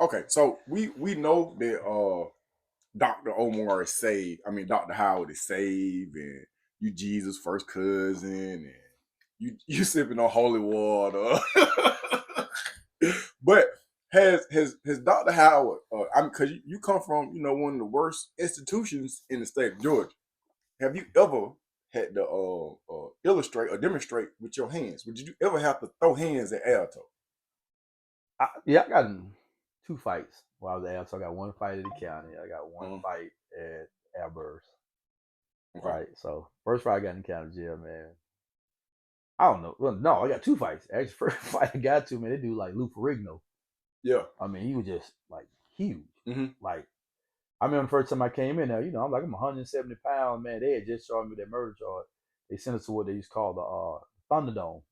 Okay, so we know that Dr. Omar is saved. I mean, Dr. Howard is saved, and you Jesus' first cousin, and you sipping on holy water. But has Dr. Howard? I mean, because you come from one of the worst institutions in the state of Georgia. Have you ever had to illustrate or demonstrate with your hands? Would you ever have to throw hands at Alto? Yeah, I got in 2 fights while I was at Alto. I got one fight at the county. I got one fight at Albers. Okay. Right. So first fight I got in the county jail, man. I don't know. Well, no, I got 2 fights. Actually, first fight I got to, man, they do like Lou Ferrigno. Yeah. I mean, he was just like huge. Like, I remember the first time I came in there, I'm 170 pounds, man. They had just charged me that murder charge. They sent us to what they used to call the Thunderdome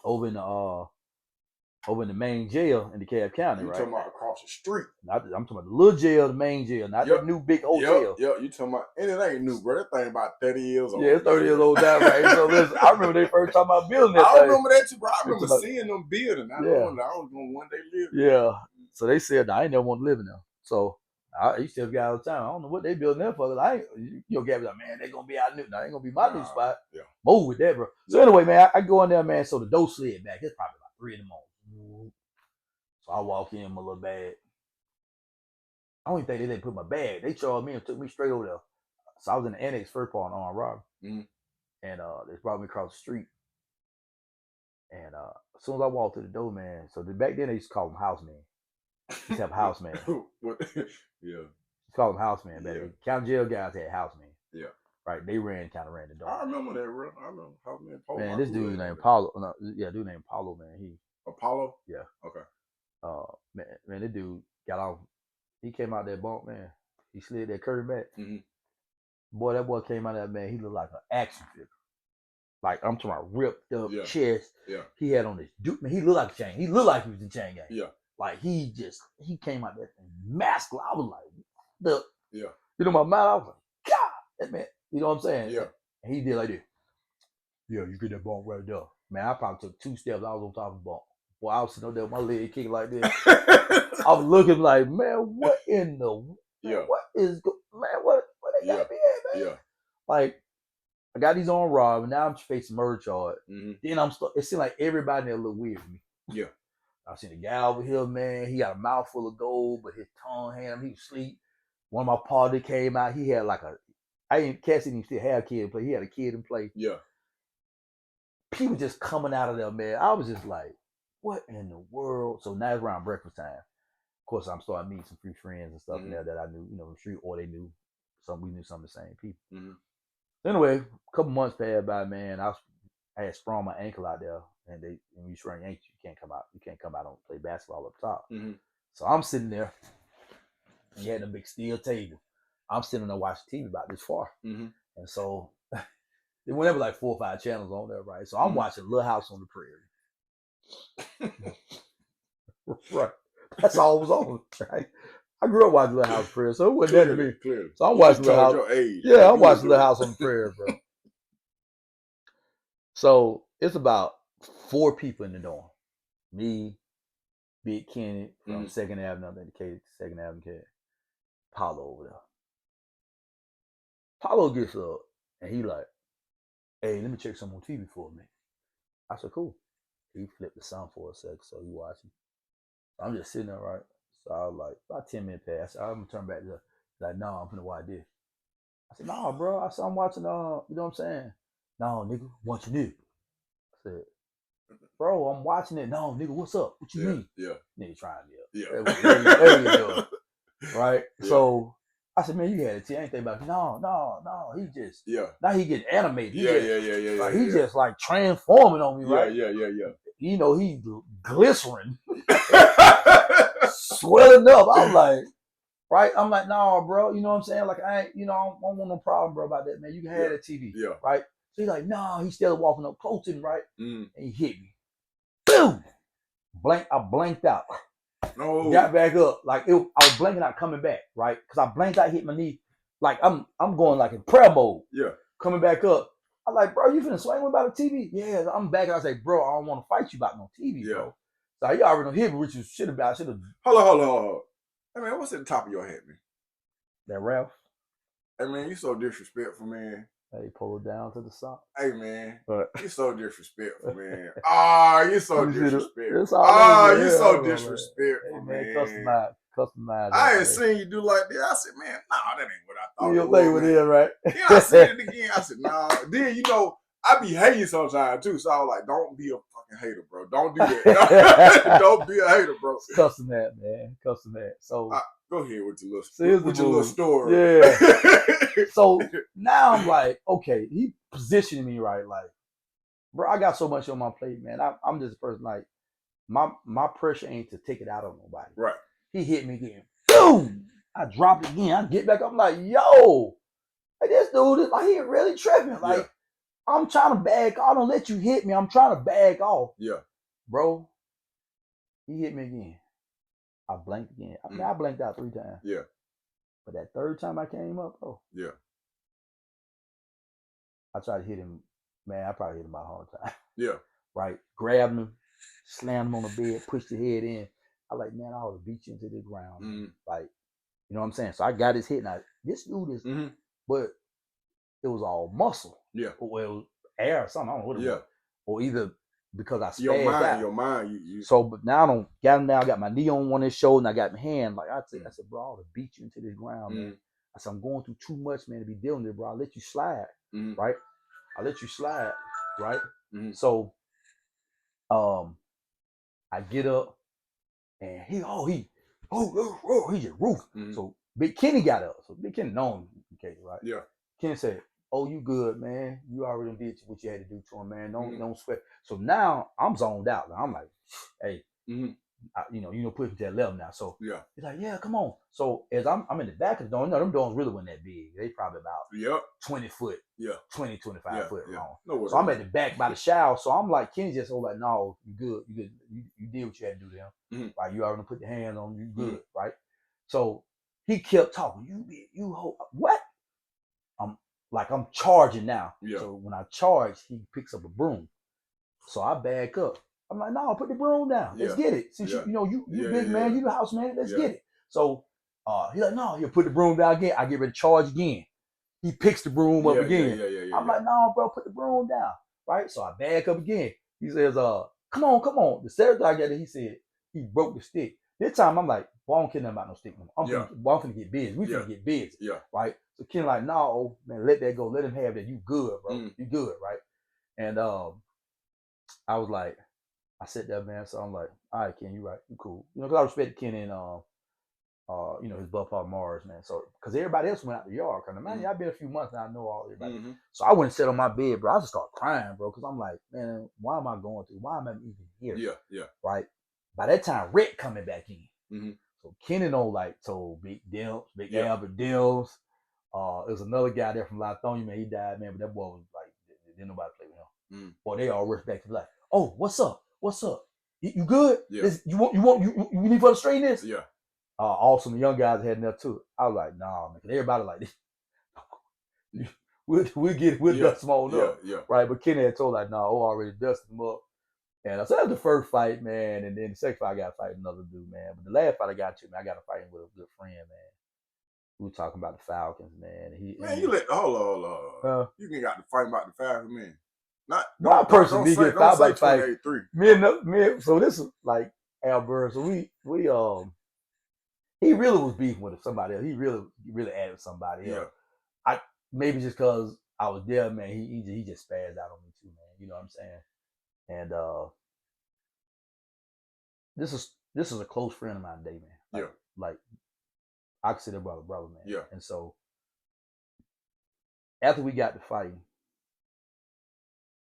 over in the main jail in DeKalb County, you right? Talking about across the street. I'm talking about the little jail, the main jail, not that new big hotel. Yeah, you talking about, and it ain't new, bro. That thing about 30 years old. Yeah, it's 30 years old now, right? So listen, I remember they first time I building that I thing. remember that too, bro. I remember seeing them building. I was going to one day live. Yeah. So they said, I ain't never want to live in there. So I used to have guys all the time. I don't know what they building there for. Gabby like, man, they gonna be our new. Now ain't gonna be my new spot. Yeah. Move with that, bro. So anyway, man, I go in there, man. So the door slid back. It's probably about 3 a.m. So I walk in my little bag. I don't even think they didn't put my bag. They charged me and took me straight over there. So I was in the annex first part on armed robbery. And they brought me across the street. And as soon as I walked through the door, man. So back then they used to call them housemen. Used to have houseman. Yeah. Call them houseman, baby. Yeah. County jail guys had houseman. Yeah. Right. They ran the door. I remember that, bro. I remember houseman Paulo. Man, this dude named Paulo. No, yeah, dude named Paulo, man. He Apollo? Yeah. Okay. Man, this dude got off. He came out that bunk, man. He slid that curtain back. Boy, that boy came out of that, man. He looked like an action figure. Like, I'm talking about ripped up chest. Yeah. He had on this dude, man. He looked like a chain. He looked like he was in chain gang. Yeah. Like he came out there masculine. I was like, yeah. My mouth, I was like, God, that man, you know what I'm saying? Yeah. And he did like this. Yeah, you get that bunk right there. Man, I probably took 2 steps. I was on top of the bunk. Boy, I was sitting up there with my leg kicking like this. I was looking like, man, what in the what is man, what they got me at, man? Yeah. Like, I got these on rob, and now I'm facing murder charge. Then it seemed like everybody in there looked weird to me. Yeah. I seen a guy over here, man. He got a mouthful of gold, but his tongue had him. He was asleep. One of my party came out. He had like Cassie didn't still have a kid in play. He had a kid in play. Yeah. People just coming out of there, man. I was just like, what in the world? So now it's around breakfast time. Of course, I'm starting meeting some free friends and stuff in there that I knew, from the street, or they knew we knew some of the same people. Anyway, a couple months passed by, man. I had sprained my ankle out there. And when you sprain your ankle, you can't come out. You can't come out and play basketball up top. So I'm sitting there. And he had a big steel table. I'm sitting there watching TV about this far. And so there were like 4 or 5 channels on there, right? So I'm watching Little House on the Prairie. Right. That's all it was on, right? I grew up watching Little House on the Prairie, so it wasn't that to me. Clearly. So I'm watching Little House. Yeah, I'm watching Little House on the Prairie, bro. So it's about 4 people in the dorm. Me, Big Kenny from 2nd Avenue, I'm dedicated to 2nd Avenue. Paulo over there. Paulo gets up and he like, hey, let me check some on TV for me. I said, cool. He flipped the sound for a sec, so he watching. I'm just sitting there, right? So I was like, about 10 minutes passed. I'm gonna turn back to like, no, I'm finna watch this. I said, no, bro. I said, I'm watching, you know what I'm saying? No, nigga, what you do? I said, bro, I'm watching it. No, nigga, what's up? What you mean? Yeah. Nigga trying me up. Yeah. There you go. Right? Yeah. So I said, man, you had it. I ain't think about it. No. He just, now he getting animated. Yeah. Like, he just like transforming on me, right? Yeah. He glycerin. Swelling up. I'm like, right? I'm like, no, bro. You know what I'm saying? Like, I ain't, I don't want no problem, bro, about that, man. You can have that TV. Yeah. Right? So he's like, no, he's still walking up close to him, right? And he hit me. Boom! I blanked out. No. Got back up. Like, I was blanking out coming back, right? Because I blanked out, hit my knee. Like, I'm going like in prayer mode. Yeah. Coming back up. I'm like, bro, you finna swing me about the TV? Yeah, I'm back. I say, bro, I don't want to fight you about no TV, bro. So you already know hit me, which you should have. Hold on. Hey man, what's at the top of your head, man? That Ralph. Hey man, you so disrespectful, man. Hey, pull it down to the sock. Hey man, But you so disrespectful, man. You so disrespectful. You so disrespectful, man. Customize. I ain't seen you do like that. I said, man, nah, that ain't what I thought. You play with it, right? Then I said it again. I said, nah. Then I be hating sometimes too. So I was like, don't be a fucking hater, bro. Don't do that. Don't be a hater, bro. It's custom hat, man. Custom hat. So go ahead with your little story. Yeah. So now I'm like, okay, he positioning me right. Like, bro, I got so much on my plate, man. I'm just a person like my pressure ain't to take it out on nobody. Right. He hit me again. Boom! I dropped it again. I get back up. I'm like, yo, like this dude is like he really tripping. Like, I'm trying to back off. I don't let you hit me. I'm trying to back off. Yeah. Bro, he hit me again. I blinked again. I mean, I blinked out 3 times. Yeah. But that 3rd time I came up, bro. Yeah. I tried to hit him. Man, I probably hit him about 100 times. Yeah. Right? Grabbed him, slammed him on the bed, pushed the head in. I like, man, I ought to beat you into the ground. Like, you know what I'm saying? So I got his hit. Now, this dude is, but it was all muscle. Yeah. Or it was air or something. I don't know what it was. Or either because I spazzed out. Your mind. You. So, but now I don't got him now. I got my knee on one of his shoulder and I got my hand. Like I said, bro, I ought to beat you into this ground, man. I said, I'm going through too much, man, to be dealing with it, bro. I'll let you slide. Right? I'll let you slide. Right? So, I get up and he just roofed. So Big Kenny got up. So Big Kenny known him, right? Yeah. Kenny said, "Oh, you good, man? You already did what you had to do to him, man. Don't sweat." So now I'm zoned out. I'm like, "Hey, push me to that level now." So he's like, "Yeah, come on." So as I'm in the back of the door, them doors really weren't that big. They probably about 20 foot, 20, 25 foot long. No, so I'm at the back by the shower. So I'm like, Kenny just like, "No, you good. You did what you had to do to him. Right? You already put the hands on you good, right?" So he kept talking. You hold what? I'm charging now. Yeah. So when I charge, he picks up a broom. So I back up. I'm like, no, put the broom down. Let's get it. Since you big man, you the house man, let's get it. So he's like, no, he'll put the broom down again. I get ready to charge again. He picks the broom up again. I'm like, no, bro, put the broom down. Right? So I back up again. He says, come on. The third time I got it, he said, he broke the stick. This time I'm like, well, I don't care nothing about no stick. I'm finna get busy. We finna get busy. Yeah. Right? So Ken like, no, man, let that go. Let him have that. You good, bro. You good, right? And I was like, I said that, man. So I'm like, all right, Ken, you right. You cool. Because I respect Ken and his butt part Mars, man. So because everybody else went out the yard. Because man, I've been a few months now, I know all everybody. So I went and sat on my bed, bro. I just started crying, bro. Because I'm like, man, why am I going through? Why am I even here? Yeah. Right. By that time, Rick coming back in. So Kenny told Big Albert Dills. There's another guy there from Lithonia, man. He died, man, but that boy was like, didn't nobody play with him. Boy, they all rushed back to like, oh, what's up? You good? Yeah. You need for the straighten this? Yeah. Also, the young guys had enough too. I was like, nah, man, everybody like this. We'll dust them all up. Yeah. Right. But Kenny had told like, nah, already dusted them up. And so that was the first fight, man. And then the second fight, I got to fight another dude, man. But the last fight I got to, man, I got to fight him with a good friend, man. We were talking about the Falcons, man. Hold on. You can got to fight about the Falcons, man. My person did get fight about the fight. So this is like Albert. So we he really was beefing with somebody else. He really added somebody else. Maybe just because I was there, man. He just spazzed out on me too, man. You know what I'm saying? And this is a close friend of mine today, man. Like I consider brother, man. Yeah. And so after we got to fighting,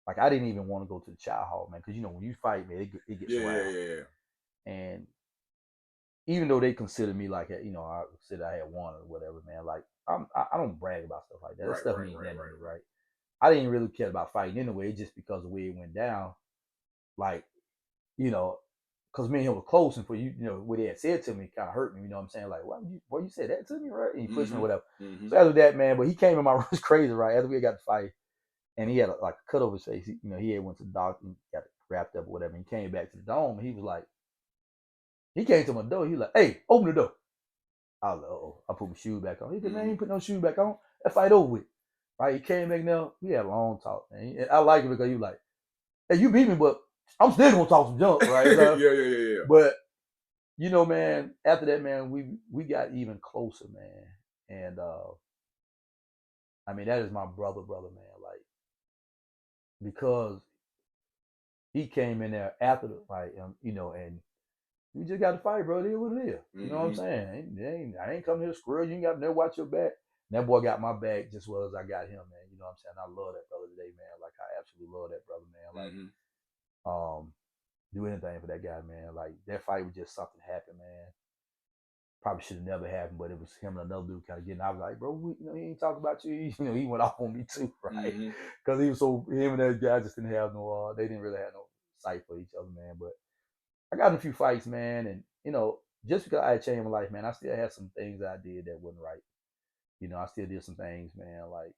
like I didn't even want to go to the chow hall, man, because when you fight, man, it gets wild. Yeah. And even though they consider me like, I said I had won or whatever, man. Like I don't brag about stuff like that. That stuff means nothing to me, right? I didn't really care about fighting anyway, just because of the way it went down. Like, because me and him were close, and for what he had said to me kind of hurt me. You know what I'm saying? Like, why you said that to me, right? And he pushed me, or whatever. So after that, man, but he came in my room crazy, right? After we got to fight, and he had a cut over his face. He had went to the doctor and got it wrapped up or whatever. And he came back to the dome, and he was like, He came to my door. He like, hey, open the door. I was like, oh, I put my shoes back on. He said, man, you ain't put no shoes back on. That fight over with. Right? He came back now. We had a long talk, man. And I like it because he was like, hey, you beat me, but I'm still gonna talk some junk, right? So, yeah. But you know, man, after that, man, we got even closer, man. And I mean, that is my brother, man. Like, because he came in there after the fight, you know, and we just got to fight, bro. It is what it is. You know what I'm saying? I ain't coming here to squirrel. You ain't got to never watch your back. And that boy got my back just as well as I got him, man. You know what I'm saying? I love that brother today, man. Like, I absolutely love that brother, man. Like, do anything for that guy, man. Like, that fight was just something happened, man. Probably should have never happened, but it was him and another dude kind of getting. I was like, bro, you know, he ain't talking about you. You know, he went off on me too, right? Because he was so him and that guy just didn't have no. They didn't really have no sight for each other, man. But I got in a few fights, man, and you know, just because I had changed my life, man, I still had some things that I did that wasn't right. You know, I still did some things, man, like,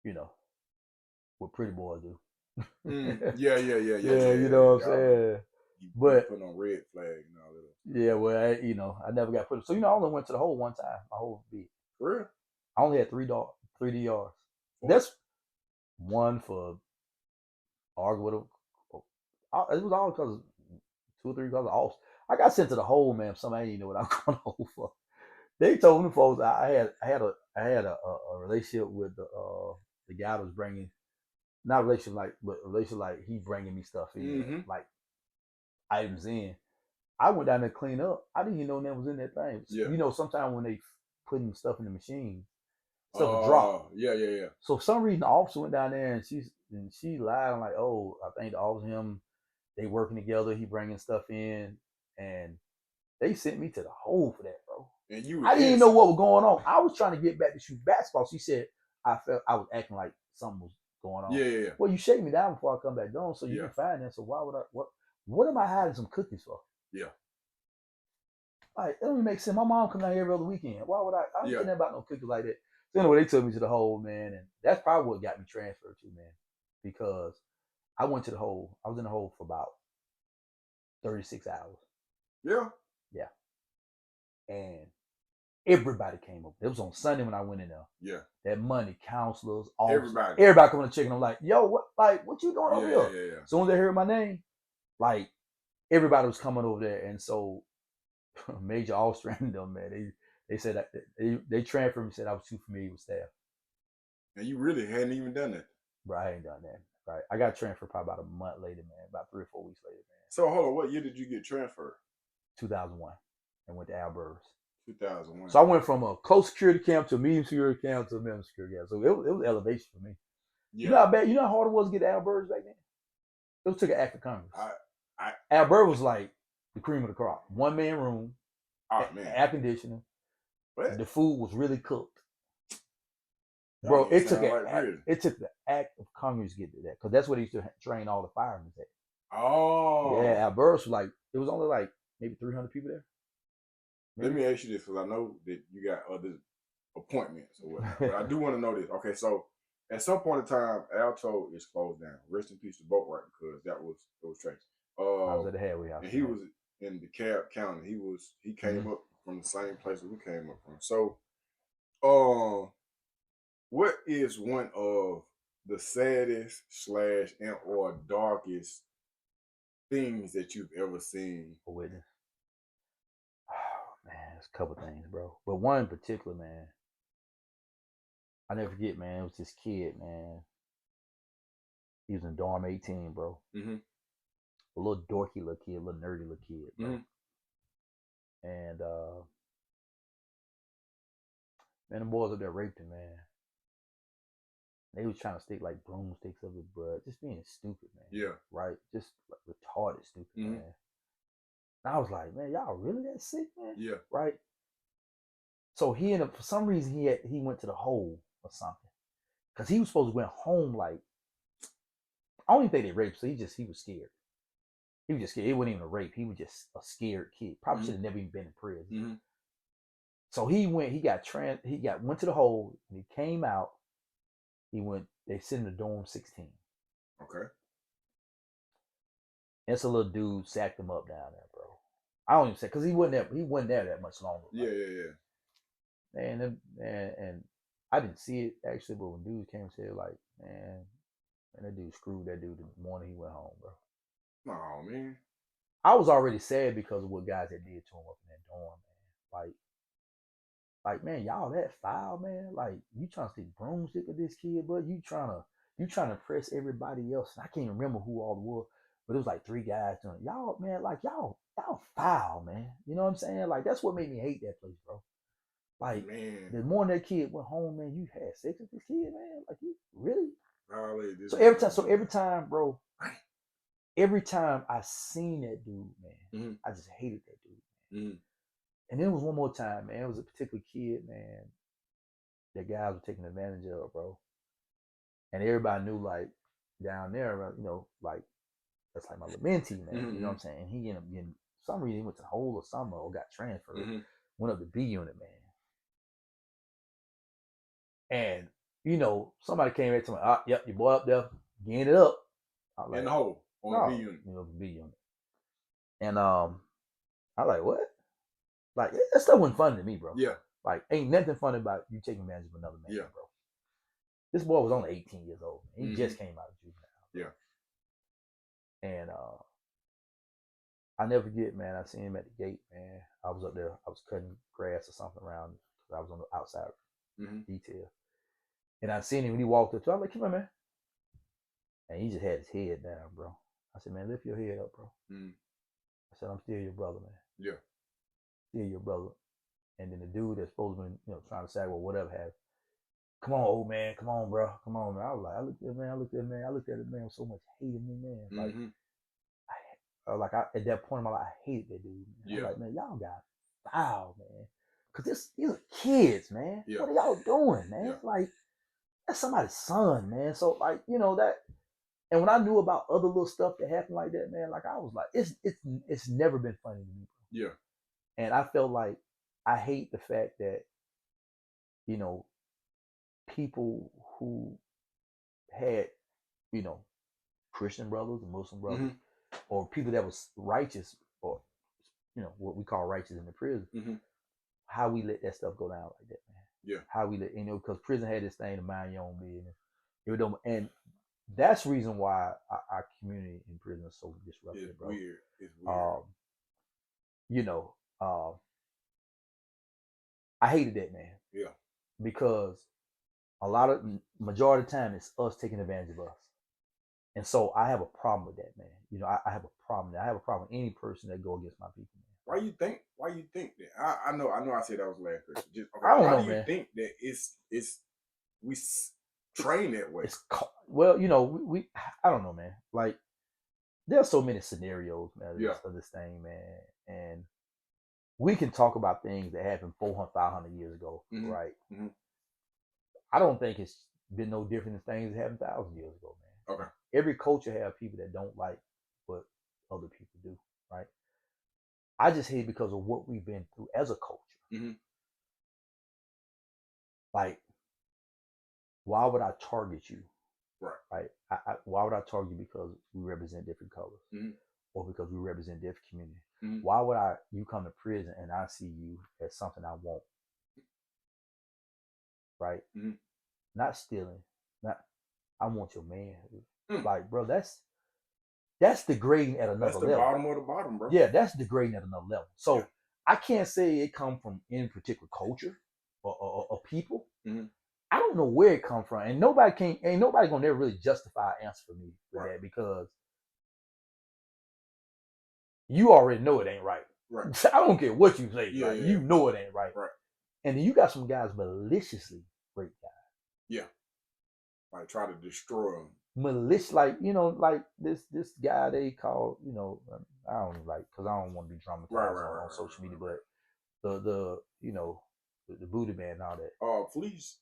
you know, what pretty boys do. Yeah. You know what I'm saying? But put on red flag and all that. Yeah, well, I never got put. So I only went to the hole one time. My whole beat. For real? I only had 3D yards. That's one for arguing with him. It was all because 2 or 3 because of off. I got sent to the hole, man. Somebody didn't know what I'm going hole for. They told me folks I had a relationship with the guy that was bringing, not relationship like, but relationship like he bringing me stuff in, like items in. I went down there to clean up. I didn't even know that was in that thing. Yeah. You know, sometimes when they putting stuff in the machine, stuff will drop. Yeah. So for some reason, the officer went down there and she lied. I'm like, oh, I think the officer him, they working together. He bringing stuff in, and they sent me to the hole for that, bro. And I didn't even know what was going on. I was trying to get back to shoot basketball. She said I felt I was acting like something was going on. Yeah. Well, you shake me down before I come back down, so you can find that. So why would I? What am I hiding some cookies for? Yeah. Like, it don't even make sense. My mom come down here every other weekend. Why would I? I don't care about no cookies like that. So anyway, they took me to the hole, man, and that's probably what got me transferred to, man, because I went to the hole. I was in the hole for about 36 hours. Yeah. And everybody came up. It was on Sunday when I went in there. Yeah. That money, counselors, everybody coming to check, and I'm like, yo, what you doing over here? Yeah. As soon as they heard my name, like, everybody was coming over there, and so Major Austrian and them, man, they said that they transferred me, said I was too familiar with staff. And you really hadn't even done that. Right, I ain't done that. Right, I got transferred probably about a month later, man. About 3 or 4 weeks later, man. So hold on, what year did you get transferred? 2001, and went to Albert's. 2001. So I went from a close security camp to a medium security camp to a minimum security camp. So it was elevation for me. Yeah. You know how bad, you know how hard it was to get to Albert's back then? It took an act of Congress. Albert was like the cream of the crop. 1-man room, air conditioning. What? The food was really cooked. Bro, it took the act of Congress to get to that, because that's what they used to train all the firemen at. Oh. Yeah, Albert's was like, it was only like maybe 300 people there. Maybe. Let me ask you this, because I know that you got other appointments or whatnot, but I do want to know this. Okay, so at some point in time, Alto is closed down. Rest in peace to Boatwright, because it was Tracy. I was at the Hadley House. And he was in DeKalb County. He came up from the same place that we came up from. So, what is one of the saddest / or darkest things that you've ever seen or witnessed? Oh, man, there's a couple things, bro. But one in particular, man, I never forget, man. It was this kid, man. He was in dorm 18, bro. A little dorky little kid, a little nerdy little kid, bro. And man, the boys up there raped him, man. They was trying to stick like broomsticks up his butt, just being stupid, man. Yeah. Right? Just like retarded stupid, man. And I was like, man, y'all really that sick, man? Yeah. Right? So he ended up, for some reason, he went to the hole or something. Because he was supposed to went home like, I don't even think they raped, so he was scared. He was just scared. It wasn't even a rape. He was just a scared kid. Probably should have never even been in prison. So he went to the hole, and he came out. They sit in the dorm 16. Okay. And it's a little dude sacked him up down there, bro. I don't even say because he wasn't there that much longer. Yeah, yeah. And I didn't see it actually, but when dudes came and said like, man, that dude screwed that dude the morning he went home, bro. Oh man. I was already sad because of what guys had did to him up in that dorm, man. Like, man, y'all that foul, man. Like, you trying to stick broomstick at this kid, but you trying to impress everybody else. And I can't even remember who all it was, but it was like 3 guys doing it. Y'all, man, like y'all foul, man. You know what I'm saying? Like, that's what made me hate that place, bro. Like, man, the morning that kid went home, man, you had sex with this kid, man. Like, you really? Violated this. So every time, bro. Every time I seen that dude, man, I just hated that dude. And then it was one more time, man. It was a particular kid, man, that guys were taking advantage of, bro. And everybody knew, like, down there, you know, like, that's like my mentee, man. You know what I'm saying? And he ended up getting, for some reason, he went to Whole or something or got transferred. Went up to B unit, man. And, you know, somebody came back to me, yep, your boy up there, getting it up. In the hole. On the B unit. You know, the B unit. And I was like, what? Like, that stuff wasn't funny to me, bro. Yeah. Like, ain't nothing funny about you taking advantage of another man, bro. This boy was only 18 years old. Man. He just came out of juvenile. Yeah. And I never forget, man, I seen him at the gate, man. I was up there. I was cutting grass or something around because I was on the outside detail. And I seen him when he walked up to me. I was like, come on, man. And he just had his head down, bro. I said, man, lift your head up, bro. I said, I'm still your brother, man. Yeah. Still your brother. And then the dude that's supposed to be, you know, trying to say, well, whatever have. Come on, old man. Come on, bro. Come on, man. I was like, I looked at the man with so much hate in me, man. Like, at that point in my life, I hated that dude. Man. Yeah. I was like, man, y'all got foul, man. Because these are kids, man. Yeah. What are y'all doing, man? Yeah. Like, that's somebody's son, man. So, like, you know, that. And when I knew about other little stuff that happened like that, man, like, I was like, it's never been funny to me, bro. Yeah. And I felt like I hate the fact that, you know, people who had, you know, Christian brothers and Muslim brothers, or people that was righteous, or, you know, what we call righteous in the prison, how we let that stuff go down like that, man. Yeah. How we let, you know, because prison had this thing to mind your own business. And that's the reason why our community in prison is so disrupted, bro. It's weird. You know, I hated that, man. Yeah. Because majority of the time it's us taking advantage of us. And so I have a problem with that, man. You know, I have a problem. I have a problem with any person that go against my people, man. Why you think that? I know I said that was the last question. I don't know, why do you man. think that we train that way? Well, you know, I don't know, man. Like, there's so many scenarios, man, of this thing, man. And we can talk about things that happened 400, 500 years ago, right? I don't think it's been no different than things that happened 1,000 years ago, man. Okay. Every culture have people that don't like what other people do, right? I just hate because of what we've been through as a culture. Like, why would I target you? Right. Why would I target you because we represent different colors, or because we represent different communities? Why would you come to prison and I see you as something I want? Right. Not stealing. Not I want your manhood. Like, bro, that's degrading at another level. That's the bottom of the bottom, bro. Yeah, that's degrading at another level. So I can't say it come from any particular culture or people. I don't know where it come from, and ain't nobody gonna never really justify an answer for me for that, because you already know it ain't right. Right. I don't care what you say. You know it ain't right. Right. And then you got some guys maliciously rape guys. Yeah. Like, try to destroy them. Malicious, like, you know, like this guy they call, you know, I don't like, because I don't want to be dramatized on social media, but the you know, the booty man and all that. Fleece.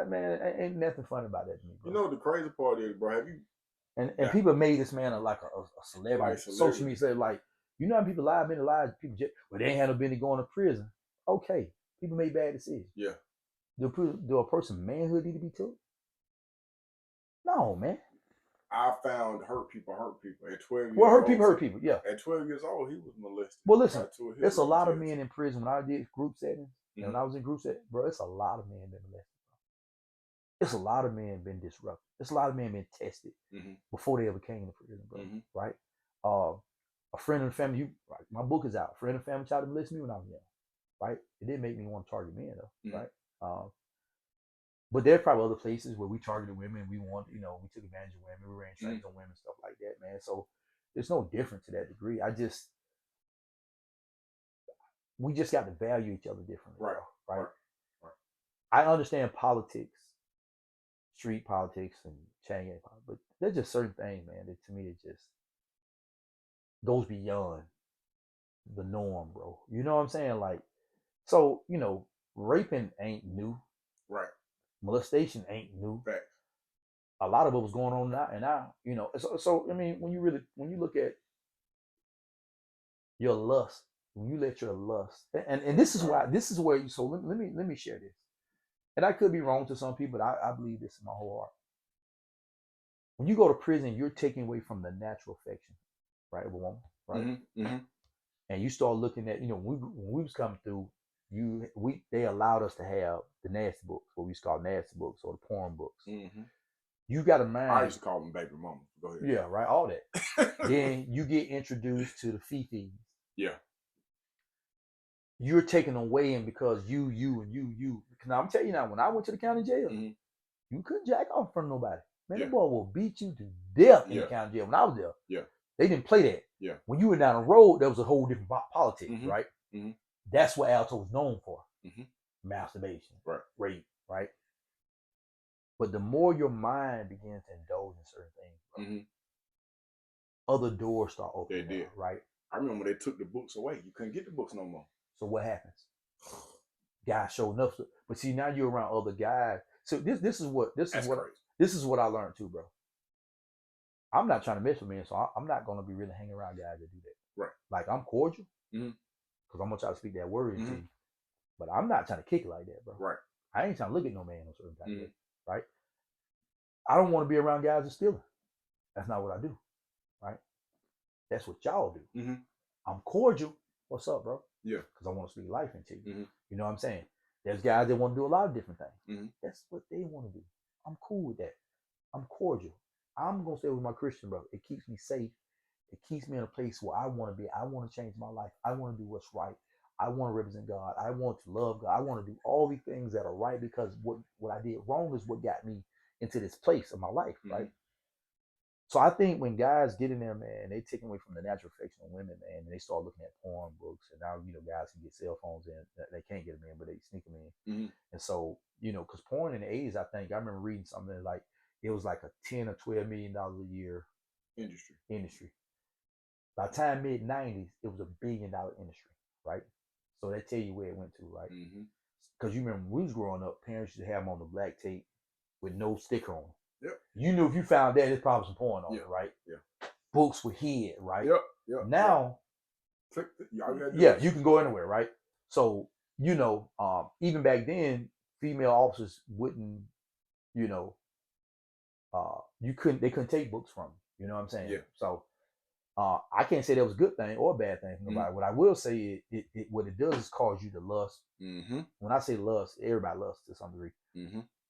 Man, ain't nothing fun about that to me, bro. You know the crazy part is, bro, have you? And people made this man like a celebrity. Like social media said, like, you know how people lie, people just, well, they ain't had no business going to prison. Okay, people made bad decisions. Yeah. Do a person's manhood need to be took? No, man. I found hurt people at 12 years Well, old. hurt people, yeah. At 12 years old, he was molested. Well, listen, there's a lot of men in prison. When I did group settings, and when I was in group setting, bro, it's a lot of men been molested. It's a lot of men been disrupted. It's a lot of men been tested before they ever came to prison, bro. Right? A friend of the family, my book is out. A friend of the family tried to molest me when I was young. Right? It didn't make me want to target men though. Right? But there are probably other places where we targeted women. We wanted, we took advantage of women. We ran strings on women, stuff like that, man. So there's no difference to that degree. We just got to value each other differently. Right. I understand politics, street politics, and chain gang politics, but there's just certain things, man, that to me it just goes beyond the norm, bro. You know what I'm saying? Like, so raping ain't new. Right. Molestation ain't new. Facts. A lot of it was going on now, So I mean, when you look at your lust, when you let your lust, and this is where you. So let me share this, and I could be wrong to some people, but I believe this in my whole heart. When you go to prison, you're taking away from the natural affection, right, of a woman, right, and you start looking at, when we was coming through. They allowed us to have the nasty books, what we used to call nasty books, or the porn books. You got a mind. I used to call them baby mama. Go ahead. Yeah, right. All that. Then you get introduced to the fifis. Yeah. You're taken away, and because you. Now I'm telling you now, when I went to the county jail, you couldn't jack off in front of nobody. Man, the boy will beat you to death in the county jail. When I was there, they didn't play that. Yeah. When you went down the road, there was a whole different politics, right? That's what Alto was known for. Masturbation, rape, right? But the more your mind begins to indulge in certain things, other doors start opening. They did. Right? I remember they took the books away. You couldn't get the books no more. So what happens? Guys show enough. But see, now you're around other guys. So this is what I learned too, bro. I'm not trying to mess with men, so I'm not gonna be really hanging around guys that do that. Right. Like, I'm cordial. Because I'm gonna try to speak that word into you. But I'm not trying to kick it like that, bro. Right. I ain't trying to look at no man on certain type of way, right? I don't want to be around guys that stealing. That's not what I do, right? That's what y'all do. I'm cordial. What's up, bro? Yeah. Because I want to speak life into you. You know what I'm saying? There's guys that want to do a lot of different things. That's what they want to do. I'm cool with that. I'm cordial. I'm gonna stay with my Christian brother. It keeps me safe. It keeps me in a place where I want to be. I want to change my life. I want to do what's right. I want to represent God. I want to love God. I want to do all these things that are right, because what I did wrong is what got me into this place of my life, right? So I think when guys get in there, man, they take away from the natural affection of women, man, and they start looking at porn books, and now, guys can get cell phones in. They can't get them in, but they sneak them in. And so, because porn in the 80s, I remember reading something like, it was like a $10 or $12 million a year industry. By the time mid-90s, it was $1 billion industry, right? So they tell you where it went to, right? Because you remember when we was growing up, parents used to have them on the black tape with no sticker on them. Yep. You knew if you found that, there's probably some porn on it, right? Yeah. Books were hid, right? Yep. Now, you can go anywhere, right? So, even back then, female officers wouldn't, they couldn't take books from them. You know what I'm saying? Yeah. So, I can't say that was a good thing or a bad thing for nobody. What I will say is, what it does is cause you to lust. When I say lust, everybody lusts to some degree.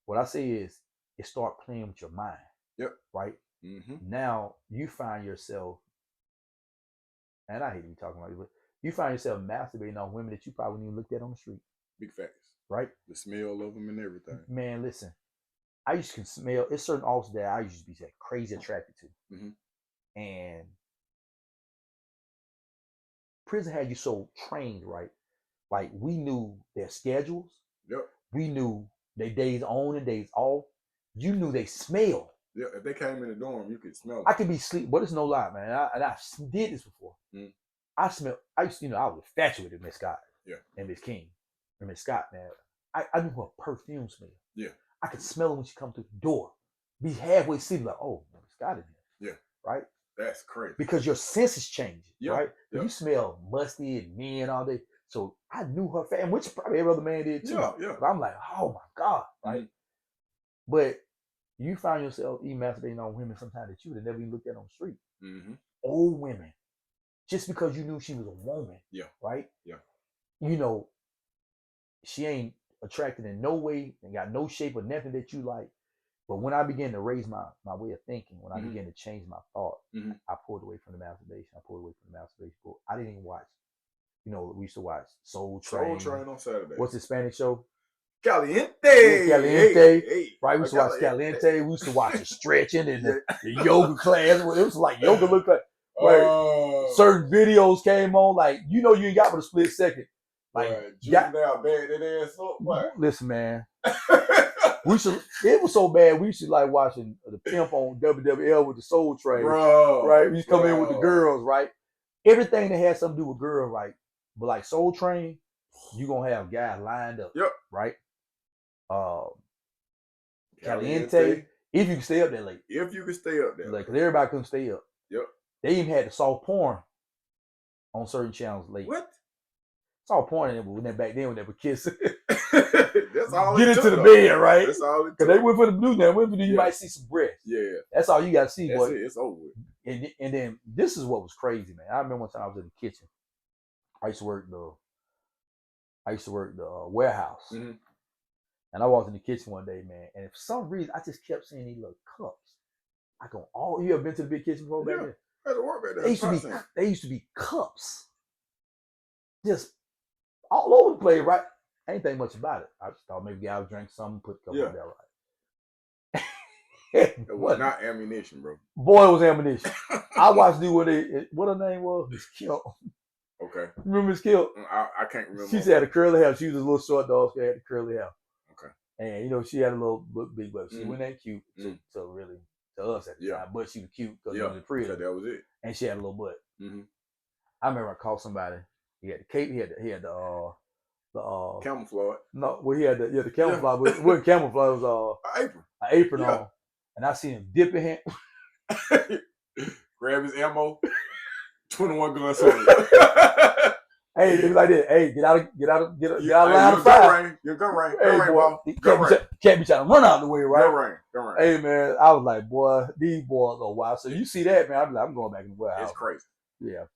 What I say is, it start playing with your mind. Yep. Right? Now you find yourself, and I hate to be talking about it, but you find yourself masturbating on women that you probably wouldn't even looked at on the street. Big facts. Right? The smell of them and everything. Man, listen. I used to smell, it's certain officers that I used to be crazy attracted to. And prison had you so trained, right? Like, we knew their schedules. Yep. We knew their days on and days off. You knew they smell. Yeah, if they came in the dorm, you could smell them. I could be asleep, but it's no lie, man. I did this before. I used to, I was infatuated with Miss Scott. Yeah. And Miss King. And Miss Scott, man. I knew her perfume smell. Yeah. I could smell her when she come through the door. Be halfway asleep, like, oh, Miss Scott in here. Yeah. Right? That's crazy. Because your senses change, right? Yep. You smell musty and men all day. So I knew her fan, which probably every other man did too. Yeah. But I'm like, oh my God, right? But You find yourself masturbating on women sometimes that you would have never even looked at on the street. Mm-hmm. Old women, just because you knew she was a woman. Yeah. Right. Yeah. You know, she ain't attracted in no way and got no shape or nothing that you like. But when I began to raise my way of thinking, when I began to change my thought, I pulled away from the masturbation. I pulled away from the masturbation. I didn't even watch. You know, we used to watch Soul Train. Soul Train on Saturday. What's the Spanish show? Caliente. Yeah, Caliente. Hey. Right, we used to watch Caliente. We used to watch the stretching and the yoga class. It was like yoga looked like. Certain videos came on, like, you know, you ain't got but a split second. Like, juvenile bad that ass up. What? Listen, man. It was so bad. We used to like watching the pimp on WWL with the Soul Train. Bro. Right? We used to come in with the girls, right? Everything that had something to do with girls, right? But like Soul Train, you gonna have guys lined up. Yep. Right? Caliente. If you can stay up that late. If you can stay up there. Like, cause everybody couldn't stay up. Yep. They even had the soft porn on certain channels late. What? Soft porn in there, but when back then when they were kissing. That's all. Get into the bed, right? That's all it took. Cause they went for the blue now. Went for the, you might see some breasts. Yeah. That's all you gotta see, That's boy. it. It's over with. And then this is what was crazy, man. I remember one time I was in the kitchen. I used to work the warehouse. Mm-hmm. And I walked in the kitchen one day, man, and for some reason I just kept seeing these little cups. I go, oh, you ever been to the big kitchen before back there? I had to work back there. They used to be cups. Just all over the place, right? I ain't think much about it. I just thought maybe I would drink something, put a couple of that right. It was not ammunition, bro. Boy, it was ammunition. I watched dude what her name was? Miss Kill. Okay. Remember Miss Kill? I can't remember. She had a curly hair. She was a little short dog. She had the curly hair. Okay. And you know, she had a little big butt. She wasn't that cute to really to us at the time, but she was cute because it was a prison. That was it. And she had a little butt. Mm-hmm. I remember I called somebody. He had the cape. He had the camouflage. No, well, he had the camouflage. But it wasn't camouflage. It was an apron on. And I seen him dip his hand, grab his ammo, 21 guns on it. Hey, it was like that. Hey, get out of line of fire. Your gun range. Hey, boy, can't be trying to run out of the way, right? Gun range. Hey, man, I was like, boy, these boys are wild. So you see that, man? I'm going back in the warehouse. It's crazy. Yeah.